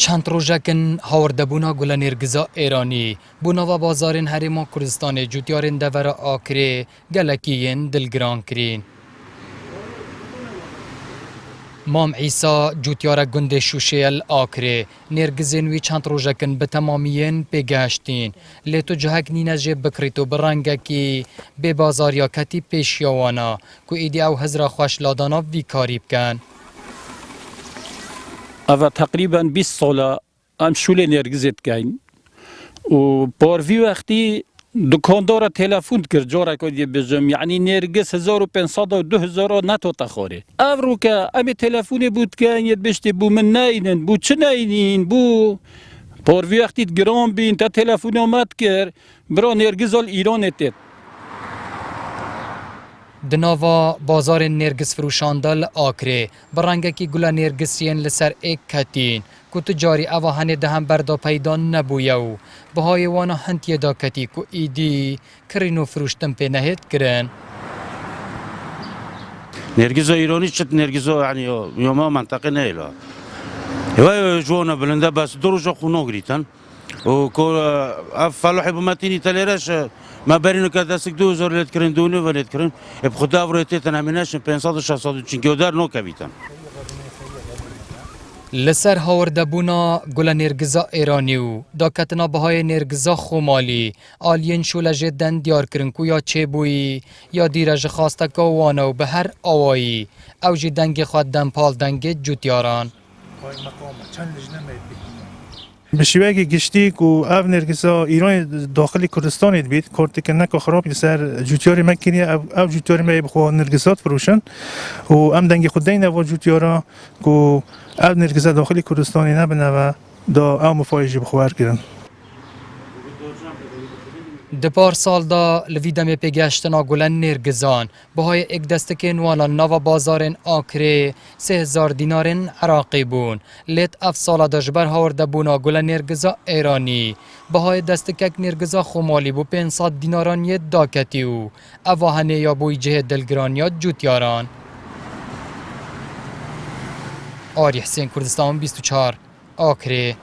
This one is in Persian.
چند روزکن هاوردبونا گل نرگزا ایرانی بونا و بازارین هریما کردستان جوتیارین دور آکره گلکیین دلگران کرین. مام عیسی جوتیار گنده شوشیل آکره نرگزین وی چند روزکن به تمامیین پیگشتین لیتو جهک نینجه بکریتو برنگه کی به بازاریا کتی پیشیوانا کو ایدی او هزرا خوش لادانا وی کاریب کن. أنا تقريبا 20 سالة أم شغل نرجزت كاين وبارفي وقتي دكاندار تلفون کرد جارا کدی بجم یعنی نرگس 1500 و 2000 نتو تخاره افرو که امی تلفونی بود که ید بشتی بو من ناینن بو چه ناینین بو پاروی وقتی گرام بین تا تلفون آمد کرد برا نرگس آل ایران اتید دناوا بازار نرگس فروشاندل آکره برنگه کی گلا نرگسین لسر ایک کتین کو تجاری اواهن دهم بردا پیدا نبویو بهای وانا هنتیه دا کتی کو ایدی کرینو فروشتن پی نهید کرن. نرگس ایرانی چت نرگس یعنی یوما منطقه نیلا هوای جوانا بلنده بس دروجا خونو گریتن و کور فلاحی بمتینی تلیرش ما برینو که دستک 2000 لیت کرن دونه و لیت کرن اب خدا ورویتی تنامینش 500 و 600 چنگیو در نو کبیتن. لسر هاوردبونا گل نرگزا ایرانیو دا کتنا بهای نرگزا خومالی آلین شولج دن دیار کرن کو یا چه بویی یا دیرج خواسته که وانو به هر آوایی او جی دنگ خود دن پال دنگ جوتیاران. به شیوه گشتی که او نرگسا ایران داخل کردستان بید کارتی که نکو خراب سر جوتیاری مکنی او جوتیاری می بخوا نرگسات فروشن و ام دنگ خود دین او جوتیارا که او نرگسا داخل کردستانی نبنه و دا او مفایجی بخوار کردن. دپار سال دا لویدم پیگشتنا گلن نرگزان بهای ایک دستکین والا نوا بازارن آکره 3000 دینارن عراقی بون لیت اف سالا دجبر هاورده بونا گلن نرگزا ایرانی بهای دستکک نرگزا خومالی بو 500 دیناران ید داکتیو اواهنه یا بوی جه دلگرانیات جوتیاران. آری حسین کردستان 24 آکره.